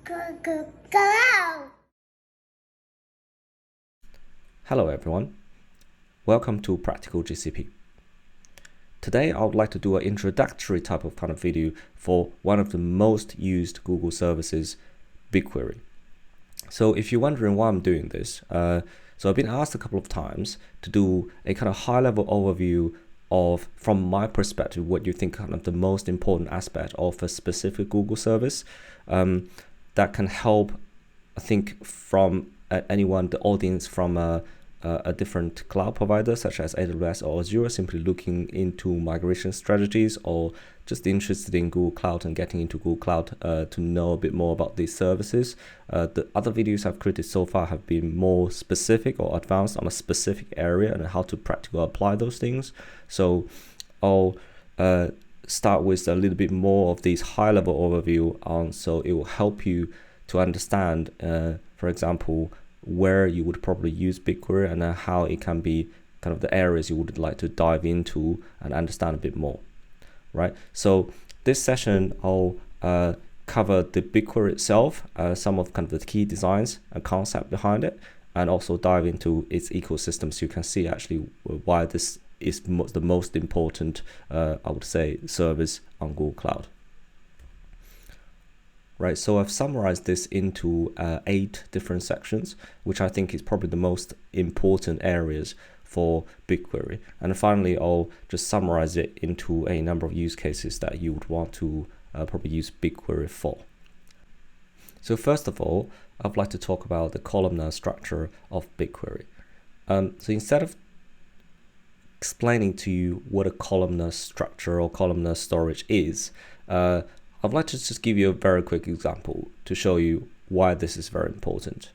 Go! Hello everyone, welcome to Practical GCP. Today I would like to do an introductory type of kind of video for one of the most used Google services, BigQuery. So if you're wondering why I'm doing this, so I've been asked a couple of times to do a kind of high-level overview of, from my perspective, what you think kind of the most important aspect of a specific Google service that can help, I think, from anyone, the audience from a different cloud provider such as AWS or Azure, simply looking into migration strategies, or just interested in Google Cloud and getting into Google Cloud to know a bit more about these services. The other videos I've created so far have been more specific or advanced on a specific area and how to practically apply those things. So I'll start with a little bit more of these high-level overview on, so it will help you to understand, for example, where you would probably use BigQuery and how it can be kind of the areas you would like to dive into and understand a bit more, right? So this session, I'll cover the BigQuery itself, some of kind of the key designs and concept behind it, and also dive into its ecosystem so you can see actually why this is the most important, I would say, service on Google Cloud. Right, so I've summarized this into 8 different sections, which I think is probably the most important areas for BigQuery. And finally, I'll just summarize it into a number of use cases that you would want to probably use BigQuery for. So first of all, I'd like to talk about the columnar structure of BigQuery. So instead of explaining to you what a columnar structure or columnar storage is, I'd like to just give you a very quick example to show you why this is very important.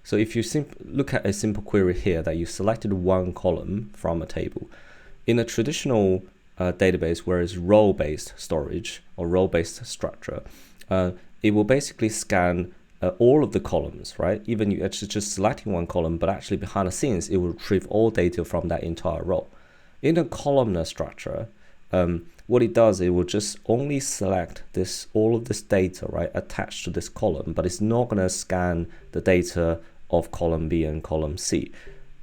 So if you look at a simple query here that you selected one column from a table, in a traditional database where it's role-based storage or role-based structure, it will basically scan all of the columns, right? Even you actually just selecting one column, but actually behind the scenes, it will retrieve all data from that entire row. In a columnar structure, what it does, it will just only select all of this data, right, attached to this column, but it's not going to scan the data of column B and column C.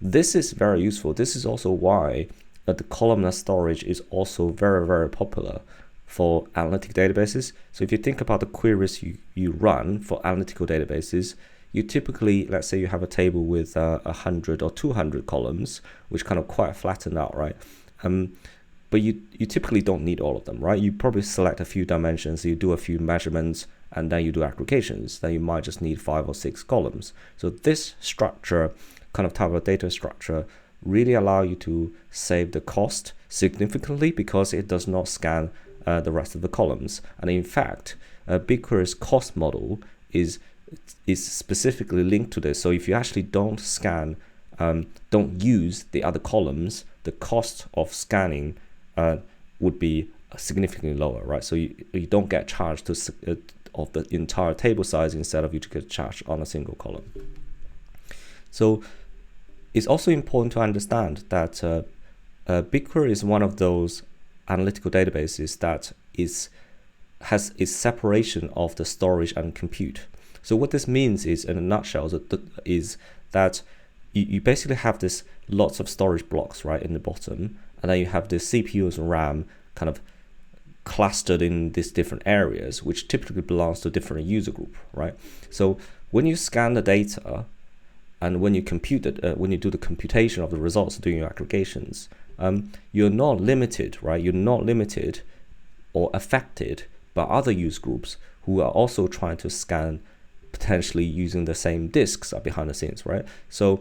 This is very useful. This is also why the columnar storage is also very, very popular for analytic databases. So if you think about the queries you run for analytical databases, you typically, let's say you have a table with 100 or 200 columns, which kind of quite flattened out, right? But you typically don't need all of them, right? You probably select a few dimensions, you do a few measurements, and then you do aggregations. Then you might just need 5 or 6 columns. So this structure, kind of type of data structure, really allow you to save the cost significantly because it does not scan the rest of the columns. And in fact, BigQuery's cost model is specifically linked to this. So if you actually don't scan, don't use the other columns, the cost of scanning would be significantly lower, right? So you don't get charged of the entire table size, instead of you to get charged on a single column. So it's also important to understand that BigQuery is one of those analytical databases that has its separation of the storage and compute. So what this means is, in a nutshell, is that you basically have this lots of storage blocks right in the bottom, and then you have the CPUs and RAM kind of clustered in these different areas, which typically belongs to different user group, right? So when you scan the data and when you compute it, when you do the computation of the results, doing your aggregations, you're not limited, right? You're not limited or affected by other user groups who are also trying to scan, potentially using the same disks behind the scenes, right? So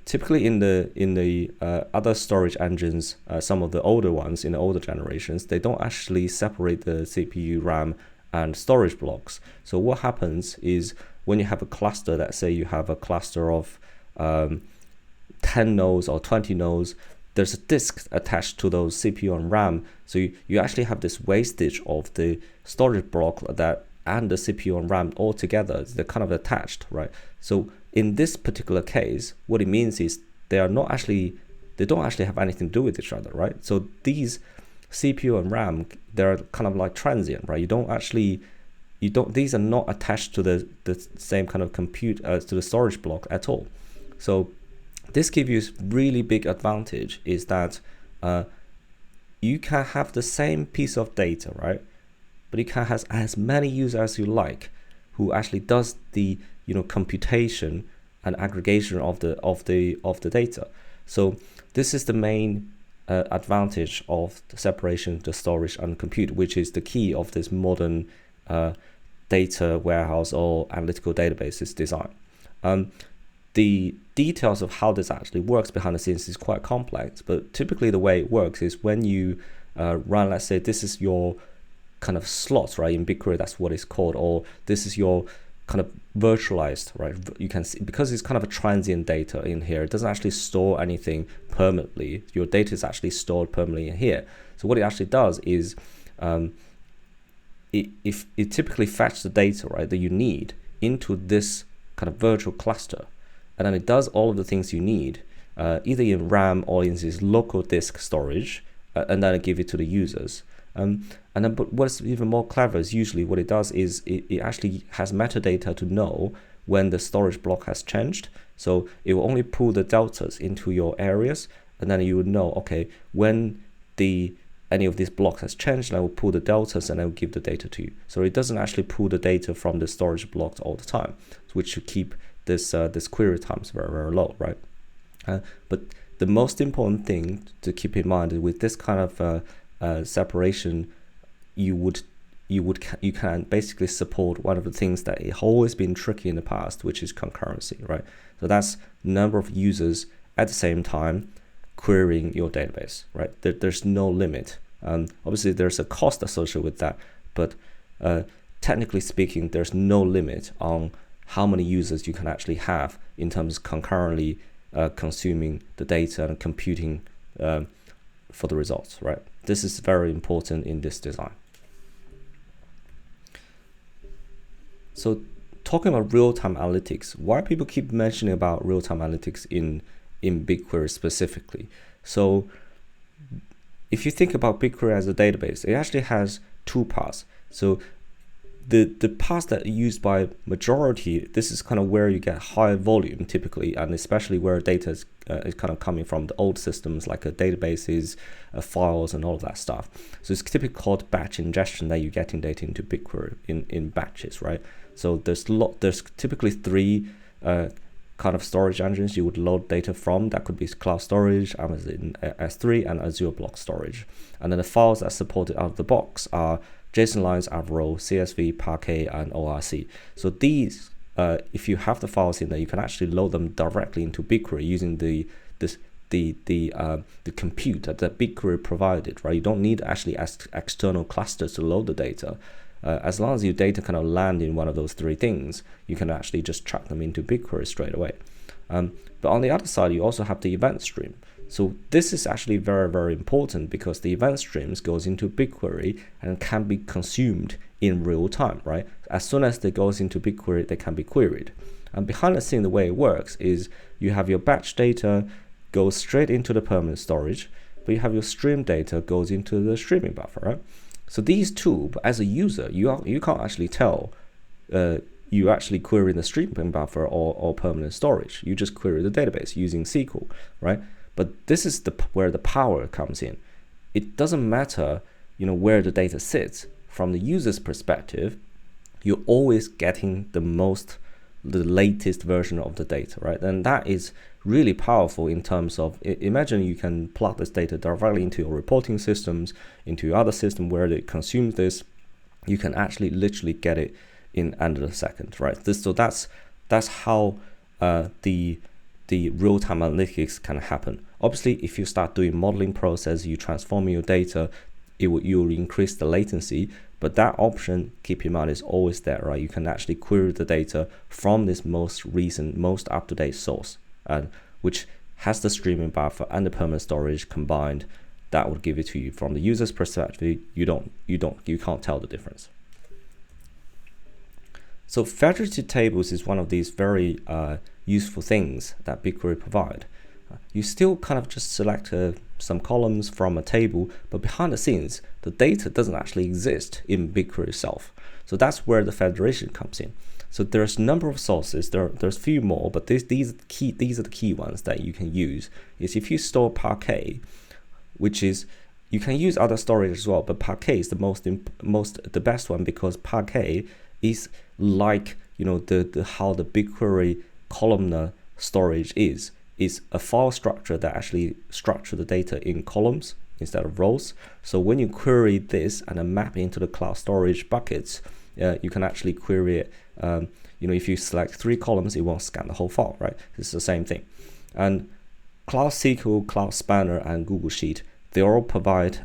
typically in the other storage engines, some of the older ones in the older generations, they don't actually separate the CPU, RAM, and storage blocks. So what happens is, when you have a cluster, let's say you have a cluster of 10 nodes or 20 nodes, there's a disk attached to those CPU and RAM. So you actually have this wastage of the storage block and the CPU and RAM all together. They're kind of attached, right? So in this particular case, what it means is they don't actually have anything to do with each other, right? So these CPU and RAM, they're kind of like transient, right? You don't actually these are not attached to the same kind of compute to the storage block at all. So this gives you a really big advantage, is that you can have the same piece of data, right? But you can have as many users as you like who actually does the computation and aggregation of the data. So this is the main advantage of the separation, the storage and compute, which is the key of this modern data warehouse or analytical databases design. The details of how this actually works behind the scenes is quite complex, but typically the way it works is when you run, let's say this is your kind of slots, right? In BigQuery, that's what it's called, or this is your kind of virtualized, right? You can see, because it's kind of a transient data in here, it doesn't actually store anything permanently. Your data is actually stored permanently in here. So what it actually does is it typically fetches the data, right, that you need into this kind of virtual cluster, and then it does all of the things you need either in RAM or in this local disk storage, and then it give it to the users. But what's even more clever is usually what it does is it actually has metadata to know when the storage block has changed. So it will only pull the deltas into your areas, and then you would know, okay, when any of these blocks has changed, and I will pull the deltas and I will give the data to you. So it doesn't actually pull the data from the storage blocks all the time, which should keep this query times very, very low, right? But the most important thing to keep in mind is with this kind of separation, you can basically support one of the things that has always been tricky in the past, which is concurrency, right? So that's number of users at the same time querying your database, right? There's no limit. Obviously, there's a cost associated with that, but technically speaking, there's no limit on how many users you can actually have in terms of concurrently consuming the data and computing for the results, right? This is very important in this design. So talking about real-time analytics, why people keep mentioning about real-time analytics in BigQuery specifically? So if you think about BigQuery as a database, it actually has two parts. So the parts that are used by majority, this is kind of where you get high volume typically, and especially where data is kind of coming from the old systems like databases, files, and all of that stuff. So it's typically called batch ingestion, that you're getting data into BigQuery in batches, right? So there's typically three kind of storage engines you would load data from. That could be cloud storage, Amazon S3, and Azure block storage. And then the files that are supported out of the box are JSON lines, Avro, CSV, Parquet, and ORC. So these, if you have the files in there, you can actually load them directly into BigQuery using the compute that BigQuery provided, right? You don't need actually external clusters to load the data. As long as your data kind of land in one of those three things, you can actually just chuck them into BigQuery straight away. But on the other side, you also have the event stream. So this is actually very, very important, because the event streams goes into BigQuery and can be consumed in real time, right? As soon as they goes into BigQuery, they can be queried. And behind the scene, the way it works is you have your batch data goes straight into the permanent storage, but you have your stream data goes into the streaming buffer, right? So these two, as a user, you can't actually tell you actually query the streaming buffer or permanent storage. You just query the database using SQL, right? But this is where the power comes in. It doesn't matter, where the data sits. From the user's perspective, you're always getting the latest version of the data, right? And that is really powerful in terms of, imagine you can plug this data directly into your reporting systems, into your other system where it consumes this. You can actually literally get it in under a second, right? So that's how the real-time analytics can happen. Obviously, if you start doing modeling process, you transform your data, you'll increase the latency, but that option, keep in mind, is always there, right? You can actually query the data from this most recent, most up-to-date source, which has the streaming buffer and the permanent storage combined. That would give it to you. From the user's perspective, you can't tell the difference. So federated tables is one of these very useful things that BigQuery provide. You still kind of just select some columns from a table, but behind the scenes, the data doesn't actually exist in BigQuery itself. So that's where the federation comes in. So there's a number of sources. There's a few more, but these are the key ones that you can use. Is if you store Parquet, which is, you can use other storage as well, but Parquet is the best one, because Parquet is like, you know, how the BigQuery columnar storage is a file structure that actually structure the data in columns instead of rows. So when you query this and then map into the cloud storage buckets, you can actually query it. You know, if you select 3 columns, it won't scan the whole file, right? It's the same thing. And Cloud SQL, Cloud Spanner, and Google Sheet, they all provide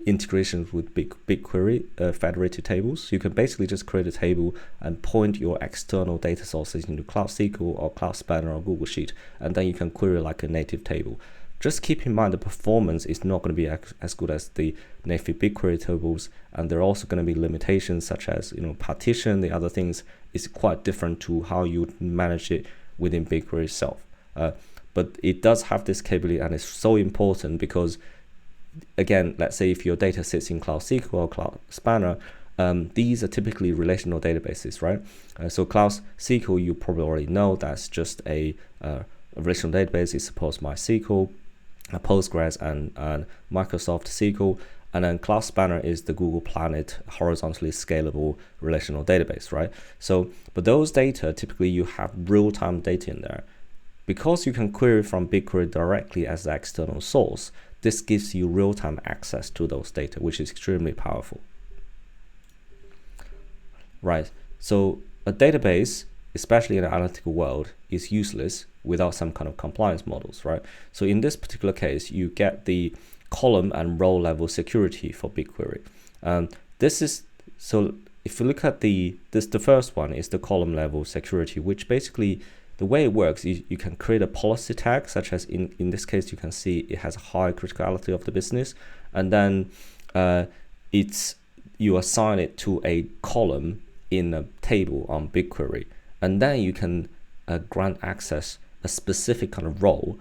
integrations with BigQuery federated tables. So you can basically just create a table and point your external data sources into Cloud SQL or Cloud Spanner or Google Sheet, and then you can query like a native table. Just keep in mind the performance is not going to be as good as the native BigQuery tables, and there are also going to be limitations such as, you know, partition. The other things is quite different to how you manage it within BigQuery itself. But it does have this capability, and it's so important because, again, let's say if your data sits in Cloud SQL or Cloud Spanner, these are typically relational databases, right? So Cloud SQL, you probably already know, that's just a relational database. It supports MySQL, Postgres, and Microsoft SQL. And then Cloud Spanner is the Google Planet horizontally scalable relational database, right? So, but those data, typically you have real-time data in there. Because you can query from BigQuery directly as the external source, this gives you real-time access to those data, which is extremely powerful. Right, so a database, especially in the analytical world, is useless without some kind of compliance models, right? So in this particular case, you get the column and row level security for BigQuery. This is, so if you look at the first one is the column level security, which basically, the way it works is you can create a policy tag, such as in this case, you can see it has a high criticality of the business, and then you assign it to a column in a table on BigQuery, and then you can grant access a specific kind of role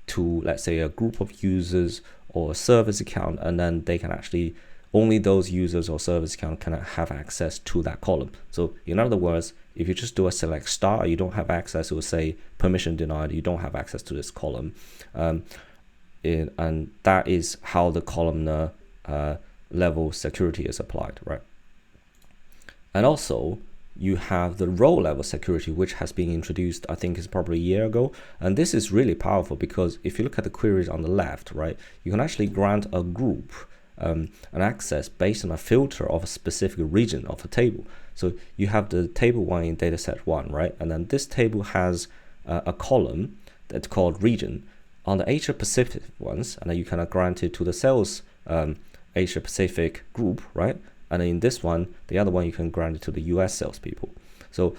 to, let's say, a group of users or a service account, and then they can actually, only those users or service account can have access to that column. So in other words, if you just do a select star, you don't have access, it will say permission denied, you don't have access to this column. And that is how the columnar level security is applied, right? And also, you have the row level security, which has been introduced, I think is probably a year ago. And this is really powerful because if you look at the queries on the left, right, you can actually grant a group an access based on a filter of a specific region of a table. So you have the table 1 in dataset 1, right? And then this table has a column that's called region. On the Asia Pacific ones, and then you can grant it to the sales Asia Pacific group, right? And in this one, the other one, you can grant it to the US salespeople. So,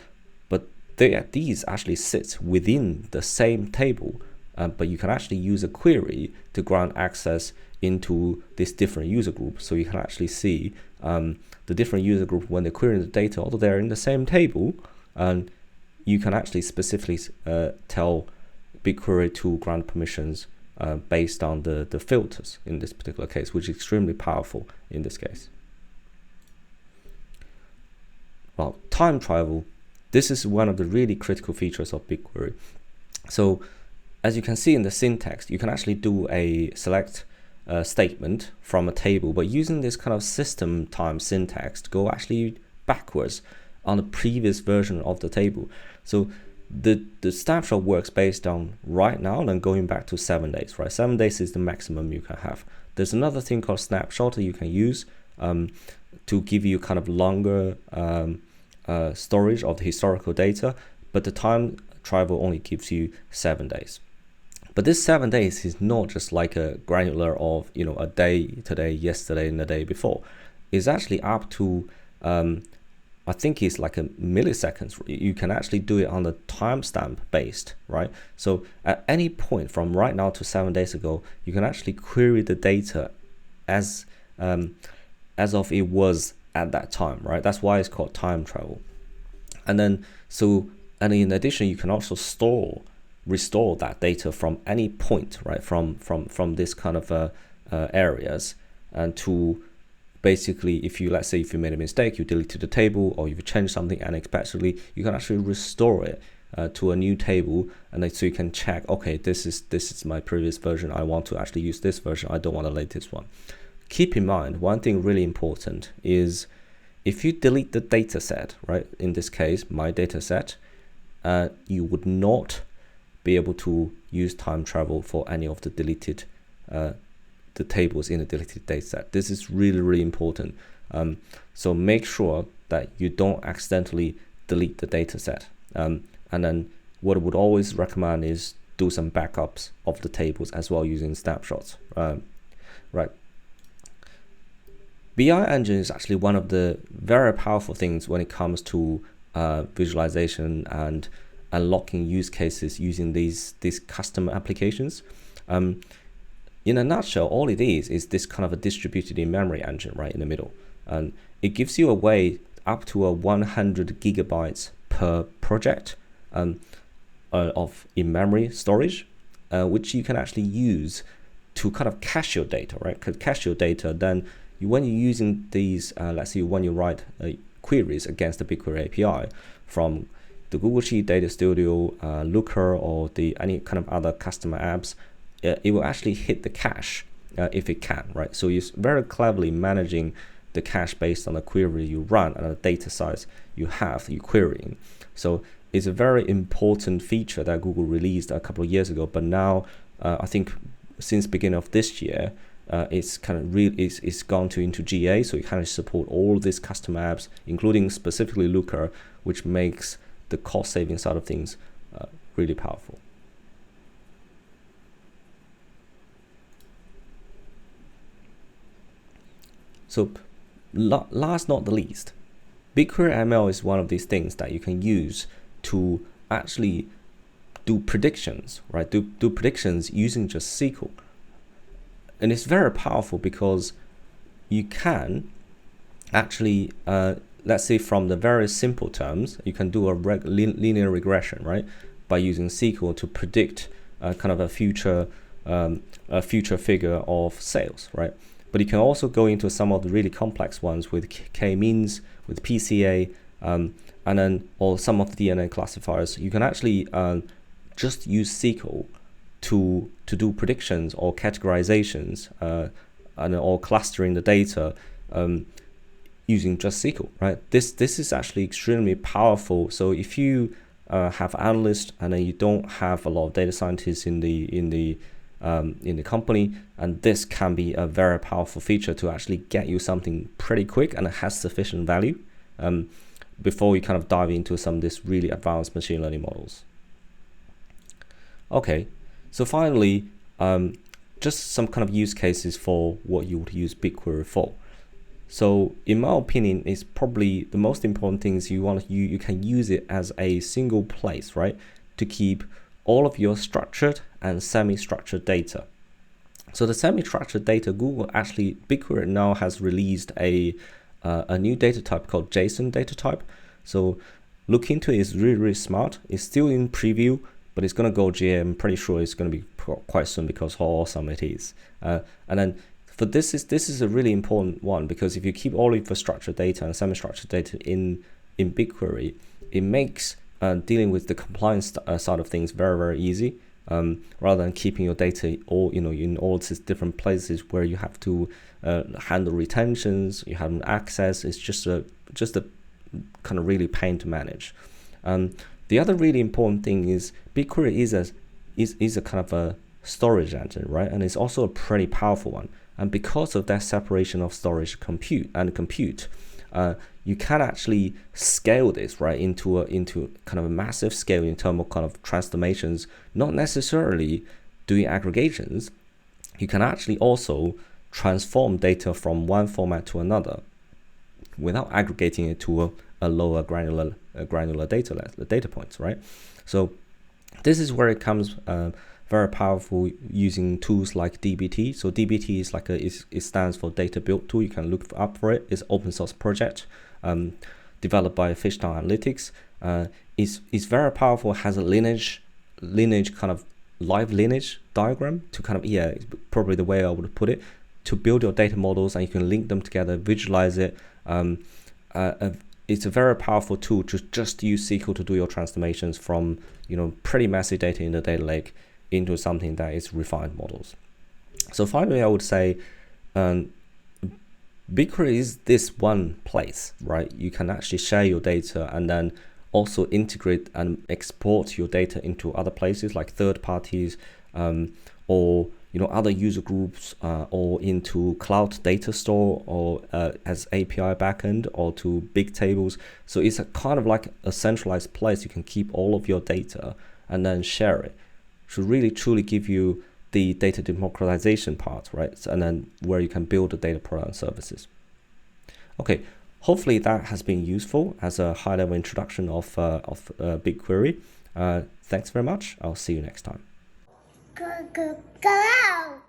but these actually sit within the same table, but you can actually use a query to grant access into this different user group. So you can actually see the different user group when they're querying the data, although they're in the same table, and you can actually specifically tell BigQuery to grant permissions based on the filters in this particular case, which is extremely powerful in this case. Well, time travel, this is one of the really critical features of BigQuery. So as you can see in the syntax, you can actually do a select statement from a table, but using this kind of system time syntax to go actually backwards on the previous version of the table. So the snapshot works based on right now and going back to 7 days, right? 7 days is the maximum you can have. There's another thing called snapshot that you can use to give you kind of longer storage of the historical data, but the time travel only gives you 7 days. But this 7 days is not just like a granular of, you know, a day today, yesterday, and the day before. It's actually up to, I think it's like a milliseconds. You can actually do it on the timestamp based, right? So at any point from right now to 7 days ago, you can actually query the data as of it was at that time, right? That's why it's called time travel. And then, and in addition, you can also restore that data from any point, right? From this kind of areas, and to basically, if you, let's say if you made a mistake, you deleted the table, or if you changed something unexpectedly, you can actually restore it to a new table, and then, so you can check, okay, this is my previous version, I want to actually use this version, I don't want the latest one. Keep in mind, one thing really important is if you delete the data set, right, in this case my data set, you would not be able to use time travel for any of the deleted the tables in the deleted data set. This is really, really important. So make sure that you don't accidentally delete the data set. And then what I would always recommend is do some backups of the tables as well using snapshots. Right. BI engine is actually one of the very powerful things when it comes to visualization and unlocking use cases using these custom applications. In a nutshell, all it is this kind of a distributed in-memory engine right in the middle, and it gives you a way up to 100 gigabytes per project of in-memory storage, which you can actually use to kind of cache your data, right? Because cache your data, then when you're using these, let's say when you write queries against the BigQuery API from the Google Sheet, Data Studio, Looker, or any kind of other customer apps, it will actually hit the cache if it can, right? So it's very cleverly managing the cache based on the query you run and the data size you have, you querying. So it's a very important feature that Google released a couple of years ago, but now I think since beginning of this year, it's kind of it's gone into GA, so it kind of support all these custom apps, including specifically Looker, which makes the cost saving side of things really powerful. So last not the least, BigQuery ML is one of these things that you can use to actually do predictions, right? Do predictions using just SQL. And it's very powerful because you can actually, let's say from the very simple terms, you can do a linear regression, right? By using SQL to predict kind of a future figure of sales, right? But you can also go into some of the really complex ones with k-means, with PCA, and then or some of the DNA classifiers. You can actually just use SQL to do predictions or categorizations or clustering the data using just SQL, right? This is actually extremely powerful. So if you have analysts and then you don't have a lot of data scientists in the company, and this can be a very powerful feature to actually get you something pretty quick and it has sufficient value before you kind of dive into some of this really advanced machine learning models. Okay, so finally, just some kind of use cases for what you would use BigQuery for. So in my opinion, it's probably the most important thing is you can use it as a single place, right, to keep all of your structured and semi-structured data. So the semi-structured data, BigQuery now has released a new data type called JSON data type. So look into it, it's really, really smart. It's still in preview, but it's going to go GA. I'm pretty sure it's going to be quite soon because how awesome it is. And then for this is a really important one, because if you keep all of the structured data and semi-structured data in BigQuery, it makes dealing with the compliance side of things very, very easy. Rather than keeping your data in all these different places where you have to handle retentions, you have access. It's just a kind of really pain to manage. The other really important thing is BigQuery is a kind of a storage engine, right? And it's also a pretty powerful one. And because of that separation of storage compute, you can actually scale this right into kind of a massive scale in terms of kind of transformations, not necessarily doing aggregations. You can actually also transform data from one format to another without aggregating it to a lower granular data points, right? So this is where it comes very powerful using tools like DBT. So DBT is like it stands for Data Build Tool. You can look up for it. It's an open source project developed by Fishtown Analytics. It's very powerful. It has a lineage kind of live lineage diagram to kind of, probably the way I would put it. to build your data models, and you can link them together, visualize it. It's a very powerful tool to just use SQL to do your transformations from, pretty messy data in the data lake into something that is refined models. So finally, I would say BigQuery is this one place, right? You can actually share your data and then also integrate and export your data into other places like third parties, or other user groups, or into cloud data store, or as API backend, or to big tables. So it's a kind of like a centralized place you can keep all of your data and then share it. Should really truly give you the data democratization part, right? So, and then where you can build the data product and services. Okay, hopefully that has been useful as a high-level introduction of BigQuery. Thanks very much. I'll see you next time. Go out!